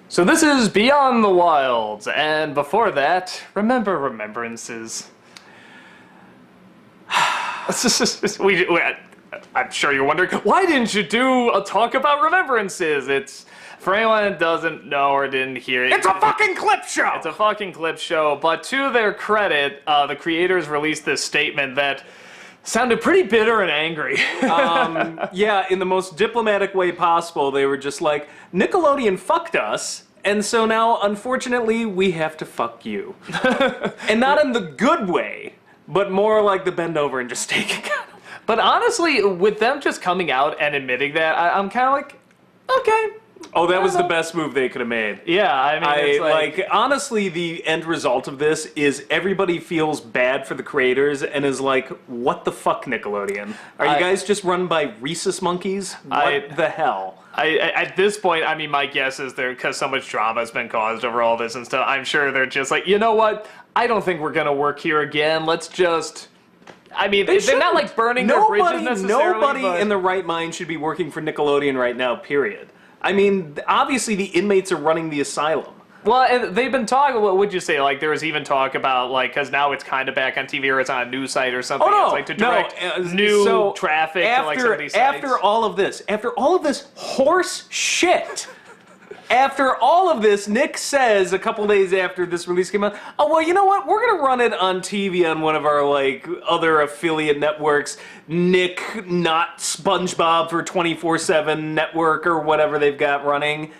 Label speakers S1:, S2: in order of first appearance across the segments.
S1: So this is Beyond the Wilds, and before that, remember Remembrances. I'm sure you're wondering, why didn't you do a talk about Remembrances? It's, for anyone that doesn't know or didn't hear it,
S2: It's a fucking clip show!
S1: it's a fucking clip show, but to their credit, the creators released this statement that sounded pretty bitter and angry.
S2: Yeah, in the most diplomatic way possible, they were just like, Nickelodeon fucked us, and so now, unfortunately, we have to fuck you. And not in the good way, but more like the bend over and just take it.
S1: But honestly, with them just coming out and admitting that, I'm kind of like, okay.
S2: Oh, that was the best move they could have made.
S1: Yeah, I mean, it's like
S2: honestly, the end result of this is everybody feels bad for the creators and is like, what the fuck, Nickelodeon? Are you guys just run by rhesus monkeys? What the hell?
S1: At this point, I mean, my guess is because so much drama has been caused over all this and stuff, I'm sure they're just like, you know what? I don't think we're going to work here again. Let's just... I mean, they're not like burning their bridges necessarily.
S2: Nobody in the right mind should be working for Nickelodeon right now, period. I mean, obviously the inmates are running the asylum.
S1: Well, and they've been talking, what would you say, like, there was even talk about, like, because now it's kind of back on TV or it's on a news site or something.
S2: Oh, no,
S1: it's like to direct new traffic to, like, some of these sites.
S2: After all of this horse shit, after all of this, Nick says a couple days after this release came out, oh, well, you know what? We're going to run it on TV on one of our, like, other affiliate networks. Nick, not SpongeBob for 24/7 network or whatever they've got running.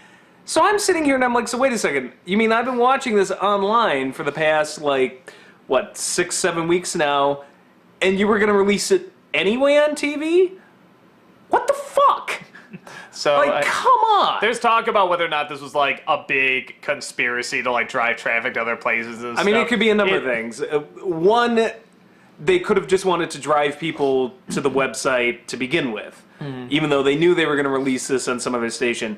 S2: So I'm sitting here and I'm like, so wait a second. You mean I've been watching this online for the past, like, what, 6-7 weeks now, and you were going to release it anyway on TV? What the fuck?
S1: So,
S2: like, come on!
S1: There's talk about whether or not this was, like, a big conspiracy to, like, drive traffic to other places and stuff.
S2: I mean, it could be a number of things. One, they could have just wanted to drive people to the website to begin with, even though they knew they were going to release this on some other station.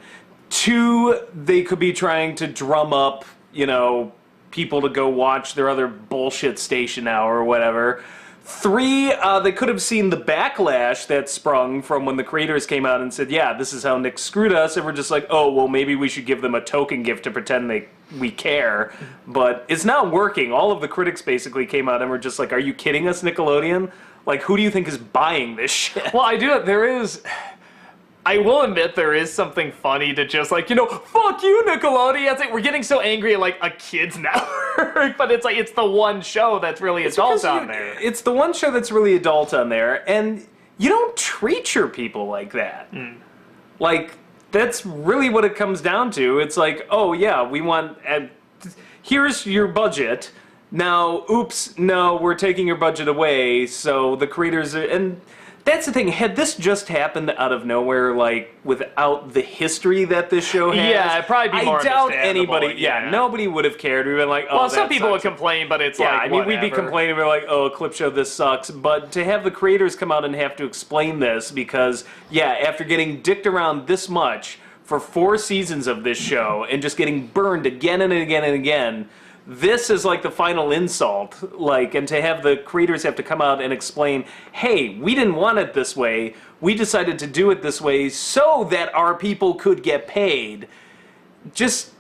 S2: Two, they could be trying to drum up, you know, people to go watch their other bullshit station now or whatever. Three, they could have seen the backlash that sprung from when the creators came out and said, yeah, this is how Nick screwed us, and we're just like, oh, well, maybe we should give them a token gift to pretend we care. But it's not working. All of the critics basically came out and were just like, are you kidding us, Nickelodeon? Like, who do you think is buying this shit?
S1: Well, I will admit there is something funny to just like, you know, fuck you, Nickelodeon. It's like we're getting so angry at like a kid's network, but it's like it's the one show that's really adult on there.
S2: It's the one show that's really adult on there, and you don't treat your people like that. Like, that's really what it comes down to. It's like, oh yeah, we want, here's your budget. Now, oops, no, we're taking your budget away, so the creators are, and that's the thing, had this just happened out of nowhere, like, without the history that this show has,
S1: yeah, it'd probably be more
S2: I doubt
S1: understandable,
S2: anybody, nobody would have cared. We'd been like, oh,
S1: well, some
S2: that
S1: people
S2: sucks.
S1: would complain, but it's
S2: Yeah,
S1: like,
S2: I mean,
S1: whatever.
S2: we'd be complaining, we're like, oh, a clip show, this sucks. But to have the creators come out and have to explain this because, yeah, after getting dicked around this much for 4 seasons of this show and just getting burned again and again and again, this is like the final insult, like, and to have the creators have to come out and explain, hey, we didn't want it this way, we decided to do it this way so that our people could get paid. Just,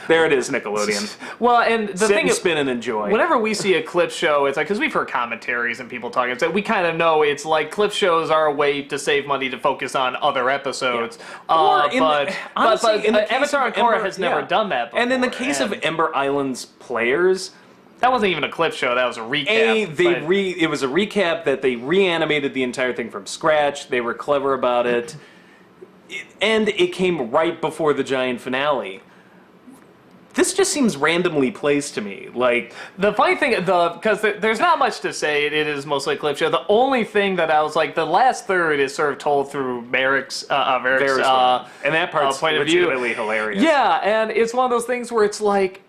S2: there it is, Nickelodeon.
S1: Well, and the
S2: Sit
S1: thing
S2: and
S1: is,
S2: spin and enjoy.
S1: whenever we see a clip show, it's like, because we've heard commentaries and people talking, it's like, we kind of know it's like clip shows are a way to save money to focus on other episodes.
S2: Yeah. Honestly, in the case
S1: Avatar
S2: of
S1: and Korra
S2: Ember,
S1: has never done that before.
S2: And in the case of Ember Island's players,
S1: that wasn't even a clip show, that was a recap.
S2: It was a recap that they reanimated the entire thing from scratch. They were clever about it. And it came right before the giant finale. This just seems randomly placed to me. Like,
S1: the funny thing, because there's not much to say, it is mostly a clip show. The only thing that I was like, the last third is sort of told through Merrick's
S2: and that part's
S1: point of view.
S2: legitimately hilarious.
S1: Yeah, and it's one of those things where it's like,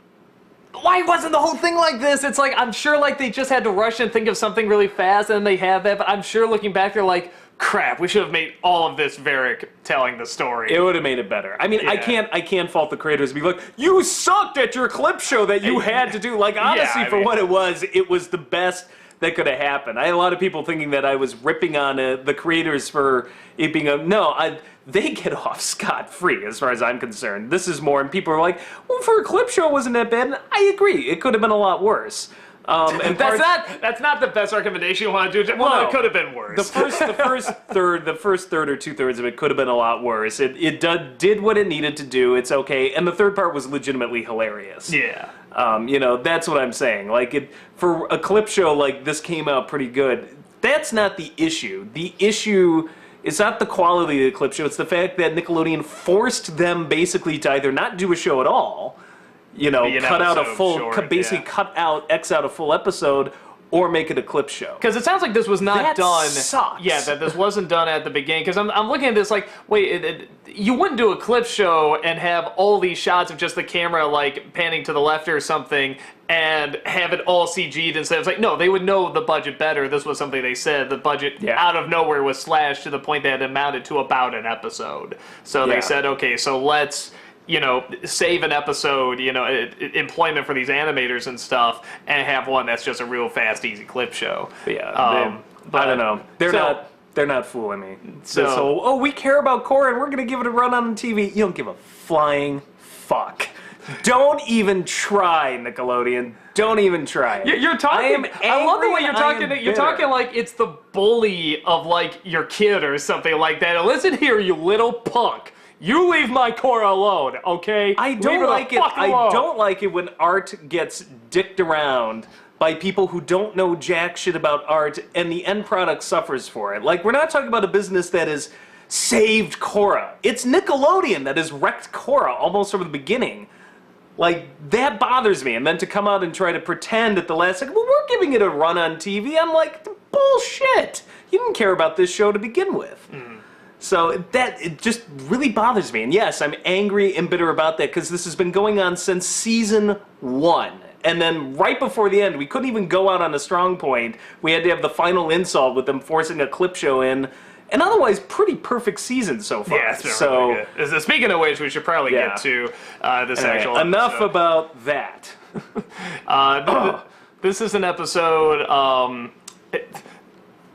S1: why wasn't the whole thing like this? It's like, I'm sure like they just had to rush and think of something really fast, and they have that, but I'm sure looking back, they're like, crap, we should have made all of this Varric telling the story.
S2: It would have made it better. I mean, yeah. I can't fault the creators and be like, you sucked at your clip show that you had to do. Like, honestly, for what it was the best that could have happened. I had a lot of people thinking that I was ripping on the creators for it being they get off scot-free as far as I'm concerned. This is more, and people are like, well, for a clip show, it wasn't that bad. And I agree. It could have been a lot worse. And
S1: that's not the best recommendation you want to do. Well, no, it could have been worse.
S2: The first third or 2/3 of it could have been a lot worse. It did what it needed to do. It's okay. And the third part was legitimately hilarious.
S1: Yeah.
S2: That's what I'm saying. Like, for a clip show, like, this came out pretty good. That's not the issue. The issue is not the quality of the clip show. It's the fact that Nickelodeon forced them basically to either not do a show at all, cut out a full, cut out X out a full episode, or make it a clip show.
S1: Because it sounds like this was not done.
S2: Sucks.
S1: Yeah, that this wasn't done at the beginning. Because I'm looking at this like, wait, you wouldn't do a clip show and have all these shots of just the camera like panning to the left or something, and have it all CG'd instead. It's like, no, they would know the budget better. This was something they said. The budget out of nowhere was slashed to the point that it amounted to about an episode. So they said, okay, so let's save an episode, employment for these animators and stuff, and have one that's just a real fast, easy clip show.
S2: Yeah, I don't know. They're not fooling me. So we care about Korra and we're gonna give it a run on TV. You don't give a flying fuck. Don't even try, Nickelodeon. Don't even try it.
S1: You're talking. I love the way you're talking. You're talking like it's the bully of like your kid or something like that. Listen here, you little punk. You leave my Korra alone, okay?
S2: I don't like it. I don't like it when art gets dicked around by people who don't know jack shit about art, and the end product suffers for it. Like, we're not talking about a business that has saved Korra. It's Nickelodeon that has wrecked Korra almost from the beginning. Like, that bothers me. And then to come out and try to pretend at the last second, well, we're giving it a run on TV. I'm like, bullshit. You didn't care about this show to begin with. So it just really bothers me. And yes, I'm angry and bitter about that because this has been going on since season 1. And then right before the end, we couldn't even go out on a strong point. We had to have the final insult with them forcing a clip show in. And otherwise, pretty perfect season so far.
S1: Yeah, it's been really good. Speaking of which, we should probably get to this actual
S2: enough
S1: episode.
S2: About that.
S1: This is an episode...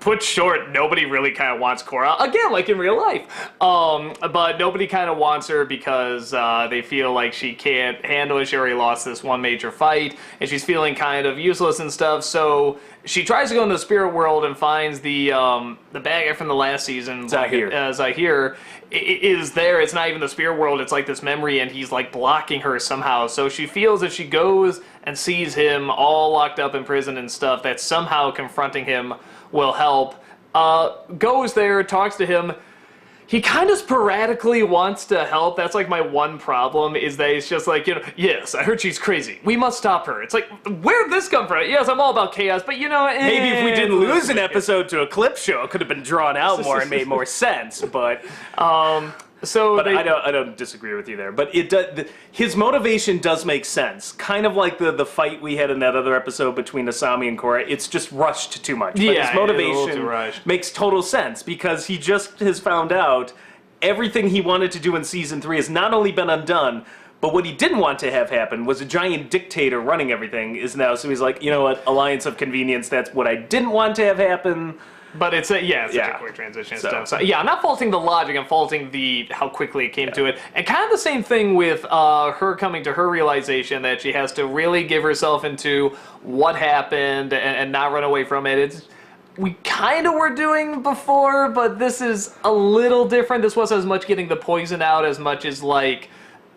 S1: put short, nobody really kind of wants Korra. Again, like in real life. But nobody kind of wants her because they feel like she can't handle it. She already lost this one major fight, and she's feeling kind of useless and stuff. So she tries to go into the spirit world and finds the bad guy from the last season. Zahir is there. It's not even the spirit world. It's like this memory, and he's like blocking her somehow. So she feels if she goes and sees him all locked up in prison and stuff, that somehow confronting him will help. Goes there, talks to him. He kind of sporadically wants to help. That's like my one problem, is that he's just like, yes, I heard she's crazy. We must stop her. It's like, where'd this come from? Yes, I'm all about chaos, but
S2: maybe if we didn't lose an episode to a clip show, it could have been drawn out more and made more sense, but... I don't disagree with you there. But it does. His motivation does make sense. Kind of like the fight we had in that other episode between Asami and Korra. It's just rushed too much. But his motivation makes total sense because he just has found out everything he wanted to do in season 3 has not only been undone, but what he didn't want to have happen was a giant dictator running everything is now. So he's like, you know what? Alliance of convenience. That's what I didn't want to have happen.
S1: But it's such a quick transition and stuff. So, yeah, I'm not faulting the logic. I'm faulting how quickly it came to it. And kind of the same thing with her coming to her realization that she has to really give herself into what happened and not run away from it. We kind of were doing before, but this is a little different. This wasn't as much getting the poison out as much as, like,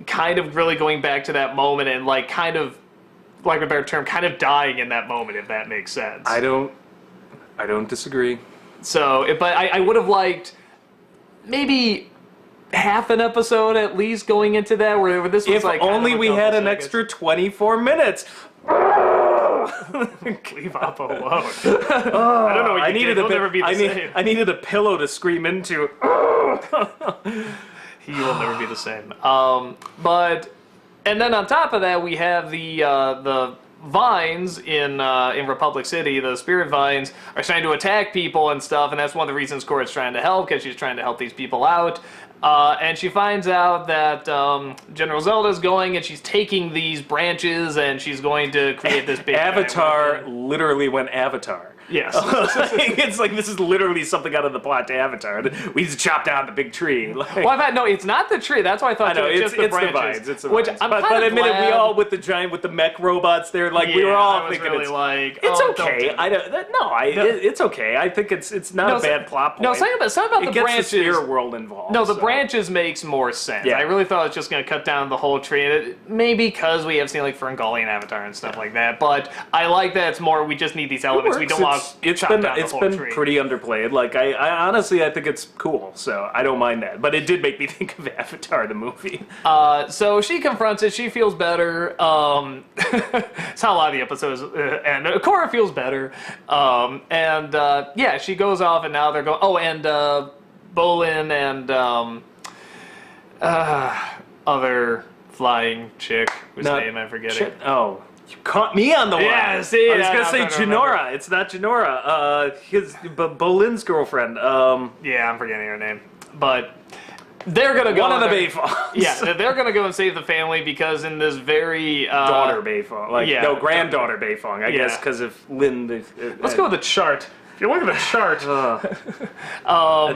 S1: kind of really going back to that moment and, like, kind of, like a better term, kind of dying in that moment, if that makes sense.
S2: I don't disagree.
S1: So, but I would have liked maybe half an episode at least going into that, where this was
S2: if
S1: like...
S2: If only we had an extra 24 minutes.
S1: Leave up alone. I don't know what you did. He'll never be the same.
S2: I needed a pillow to scream into.
S1: He will never be the same. And then on top of that, we have the vines in Republic City. The spirit vines are trying to attack people and stuff, and that's one of the reasons Korra's trying to help, because she's trying to help these people out. And she finds out that General Zelda's going, and she's taking these branches, and she's going to create this big
S2: Avatar literally went Avatar.
S1: Yes.
S2: It's like this is literally something out of the plot to Avatar. We need to chop down the big tree. Like,
S1: Well, I thought, no, it's not the tree. That's why I thought
S2: I know
S1: it was
S2: it's
S1: just the branches.
S2: vines. It's the
S1: which
S2: vines.
S1: I'm
S2: but
S1: kind of
S2: admit it, we
S1: glad-
S2: all with the mech robots there. Like we were
S1: Yeah,
S2: all
S1: I was
S2: thinking
S1: really
S2: it's
S1: like,
S2: it's
S1: oh, don't
S2: okay.
S1: do it.
S2: I don't. It's okay. I think it's not a bad plot point.
S1: No, something about
S2: it
S1: the
S2: gets
S1: branches.
S2: the spirit world involved.
S1: No, the
S2: so.
S1: branches makes more sense.
S2: Yeah.
S1: I really thought it was just going to cut down the whole tree. And maybe because we have seen like Ferngully and Avatar and stuff like that. But I like that it's more. We just need these elements. We don't want to chop down the whole tree.
S2: It's been pretty underplayed. Like I honestly, I think it's cool. So I don't mind that. But it did make me think of Avatar the movie.
S1: So she confronts it. She feels better. It's how a lot of the episodes and Korra feels better. Yeah, she goes off, and now they're going. Oh, and Bolin and other flying chick whose name I'm forgetting.
S2: Shit. Oh. You caught me on the wire.
S1: Yeah, see,
S2: I was gonna
S1: I'm
S2: say
S1: trying to remember.
S2: Janora. It's not Janora. Bolin's girlfriend.
S1: Yeah, I'm forgetting her name. But they're gonna go.
S2: One of the
S1: there-
S2: Bayfongs.
S1: Yeah, they're gonna go and save the family because in this very
S2: daughter Bayfong. Like
S1: yeah,
S2: no, granddaughter Bayfong. I guess because of Lynn.
S1: Let's go with the chart. If you look at the chart,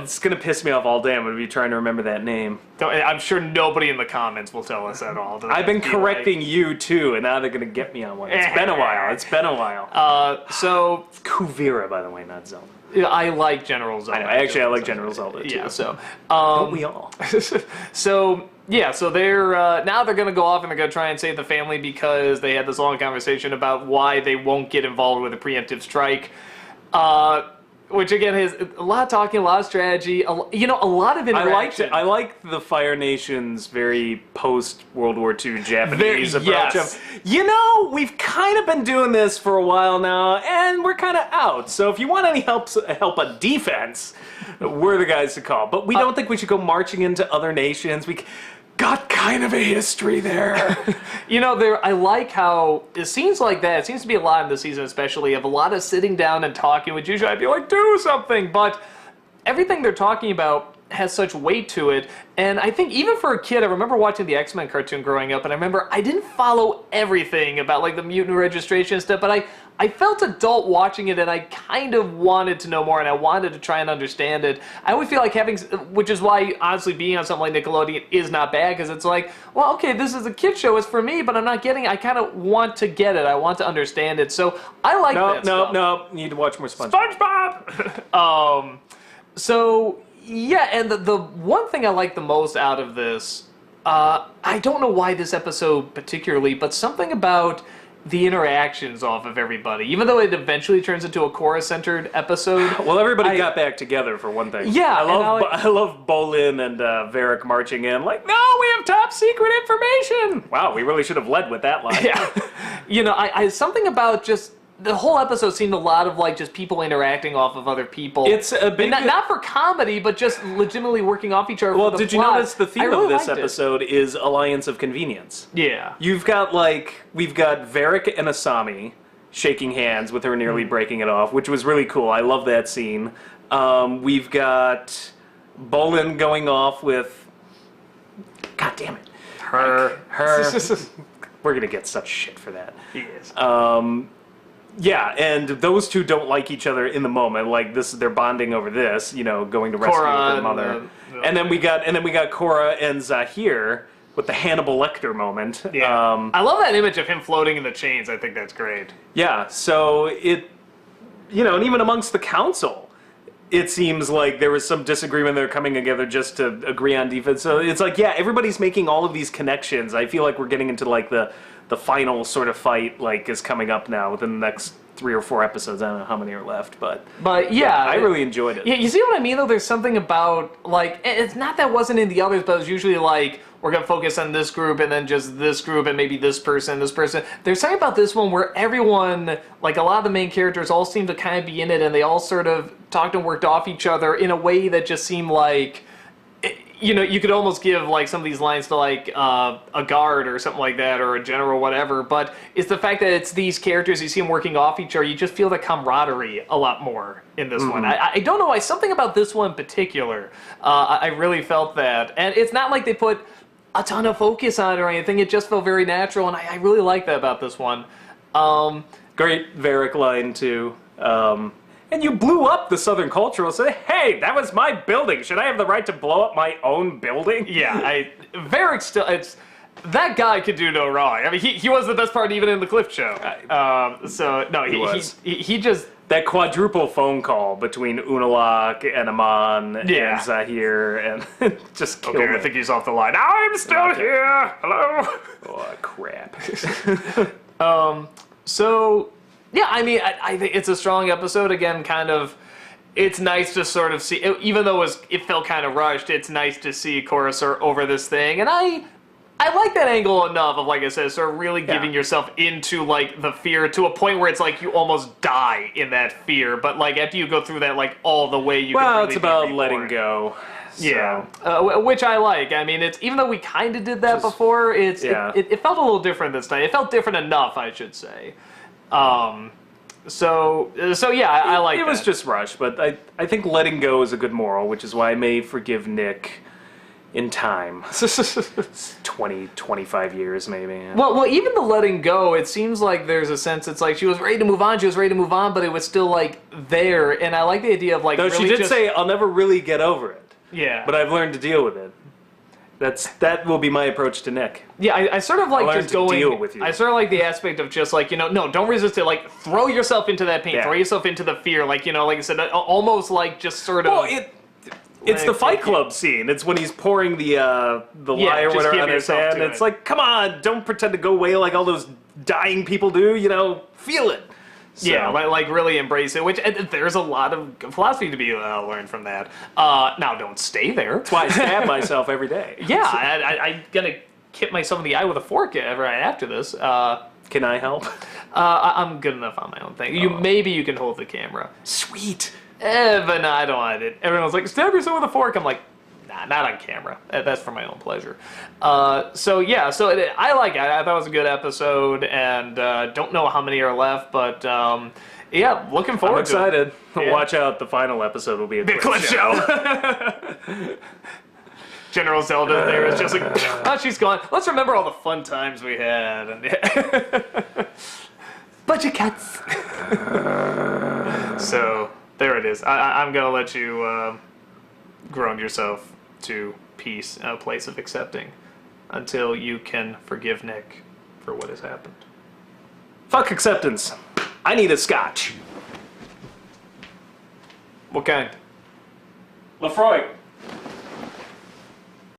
S2: It's gonna piss me off all day. I'm gonna be trying to remember that name.
S1: I'm sure nobody in the comments will tell us at all.
S2: I've been
S1: Be
S2: correcting you too, and now they're gonna get me on one. It's been a while. It's been a while.
S1: So
S2: Kuvira, by the way, not Zelda.
S1: I like General Zelda.
S2: I like General Zelda too.
S1: Yeah. So.
S2: Don't we all?
S1: So yeah, so they're now they're gonna go off and they're gonna try and save the family because they had this long conversation about why they won't get involved with a preemptive strike. Which again is a lot of talking, a lot of strategy, a lot of interaction.
S2: I liked the Fire Nation's very post World War II Japanese approach.
S1: yes.
S2: Of, we've kind of been doing this for a while now, and we're kind of out. So if you want any help on defense, we're the guys to call. But we don't think we should go marching into other nations. We got kind of a history there.
S1: I like how it seems like that. It seems to be a lot in this season, especially of a lot of sitting down and talking with Jushu. I'd be like, do something, but everything they're talking about has such weight to it. And I think even for a kid, I remember watching the X-Men cartoon growing up, and I remember I didn't follow everything about like the mutant registration stuff, but I felt adult watching it, and I kind of wanted to know more, and I wanted to try and understand it. I always feel like which is why, honestly, being on something like Nickelodeon is not bad, because it's like, well, okay, this is a kid show, it's for me, but I'm not getting it. I kind of want to get it. I want to understand it. So I like that stuff.
S2: No. You need to watch more SpongeBob.
S1: SpongeBob! So, yeah, and the one thing I like the most out of this, I don't know why this episode particularly, but something about the interactions off of everybody, even though it eventually turns into a Korra-centered episode.
S2: Well, everybody got back together for one thing.
S1: Yeah,
S2: I love Bolin and Varric marching in like, no, we have top secret information. Wow, we really should have led with that line.
S1: Yeah, I something about just the whole episode seemed a lot of like just people interacting off of other people.
S2: It's a big
S1: not for comedy, but just legitimately working off each other.
S2: Well,
S1: for the
S2: did you
S1: plot.
S2: notice the theme
S1: really
S2: of this
S1: liked it.
S2: episode is alliance of convenience?
S1: Yeah.
S2: We've got Varric and Asami shaking hands with her nearly breaking it off, which was really cool. I love that scene. We've got Bolin going off with, God damn it,
S1: Her.
S2: We're gonna get such shit for that.
S1: Yes.
S2: Yeah, and those two don't like each other in the moment. Like they're bonding over this, going to rescue
S1: Korra
S2: their mother. And then we got Korra and Zahir with the Hannibal Lecter moment.
S1: Yeah. I love that image of him floating in the chains. I think that's great.
S2: Yeah, so and even amongst the council, it seems like there was some disagreement. They're coming together just to agree on defense. So it's like, yeah, everybody's making all of these connections. I feel like we're getting into like the final sort of fight is coming up now within the next 3 or 4 episodes. I don't know how many are left, but
S1: yeah,
S2: I really enjoyed it.
S1: Yeah, you see what I mean though? There's something about it's not that wasn't in the others, but it's usually like we're gonna focus on this group and then just this group and maybe this person. There's something about this one where everyone, like a lot of the main characters, all seem to kind of be in it, and they all sort of talked and worked off each other in a way that just seemed like. You could almost give like some of these lines to like a guard or something like that, or a general, whatever. But it's the fact that it's these characters, you see them working off each other. You just feel the camaraderie a lot more in this one. I don't know why. Something about this one in particular, I really felt that. And it's not like they put a ton of focus on it or anything. It just felt very natural, and I really like that about this one.
S2: Great Varric line too. And you blew up the Southern Cultural. Say, hey, that was my building. Should I have the right to blow up my own building?
S1: Yeah, Varric still, that guy could do no wrong. I mean, he was the best part even in the Cliff Show. So, no, he just...
S2: That quadruple phone call between Unalak and Amon and Zahir and just killed
S1: Okay,
S2: me.
S1: I think he's off the line. I'm still here! Hello?
S2: Oh, crap.
S1: So, yeah, I mean, I think it's a strong episode. Again, kind of, it's nice to sort of see, even though it felt kind of rushed, it's nice to see Korra sort of over this thing. And I like that angle enough of, like I said, sort of really giving yourself into, like, the fear to a point where it's like you almost die in that fear. But, like, after you go through that, like, all the way you can really
S2: It's about
S1: be
S2: letting
S1: reborn.
S2: go. So.
S1: Yeah, which I like. I mean, it's even though we kind of did that before, it felt a little different this time. It felt different enough, I should say. So yeah, I like.
S2: It was just rushed, but I think letting go is a good moral, which is why I may forgive Nick in time. 20, 25 years maybe.
S1: Well, even the letting go, it seems like there's a sense it's like she was ready to move on, but it was still like there, and I like the idea of like.
S2: Though
S1: really
S2: she did say, "I'll never really get over it."
S1: Yeah.
S2: But I've learned to deal with it. That will be my approach to Nick.
S1: Yeah, I sort of like just going.
S2: Deal with you.
S1: I sort of like the aspect of just like, no, don't resist it. Like, throw yourself into that pain.
S2: Yeah.
S1: Throw yourself into the fear. Like, like I said, almost like just sort of.
S2: Well, it's the Fight Club scene. It's when he's pouring the lie or
S1: just
S2: whatever
S1: give
S2: on his
S1: yourself
S2: hand.
S1: to
S2: It's
S1: it.
S2: like, come on, don't pretend to go away like all those dying people do. Feel it. So.
S1: Yeah, like really embrace it. Which there's a lot of philosophy to be learned from that. Now, don't stay there.
S2: That's why I stab myself every day.
S1: Yeah, I'm gonna hit myself in the eye with a fork right after this.
S2: Can I help?
S1: I'm good enough on my own thing. Maybe you can hold the camera.
S2: Sweet.
S1: But no, I don't want it. Everyone's like, stab yourself with a fork. I'm like, nah, not on camera. That's for my own pleasure. So yeah, I like it. I thought it was a good episode, and don't know how many are left, but yeah, looking forward
S2: I'm excited.
S1: to it. Yeah.
S2: Watch out, the final episode will be a
S1: Cliff show. General Zelda there is just like, oh, she's gone. Let's remember all the fun times we had. And budget cuts. So there it is. I'm gonna let you groan yourself to peace and a place of accepting until you can forgive Nick for what has happened.
S2: Fuck acceptance. I need a scotch.
S1: What kind?
S2: Lefroy.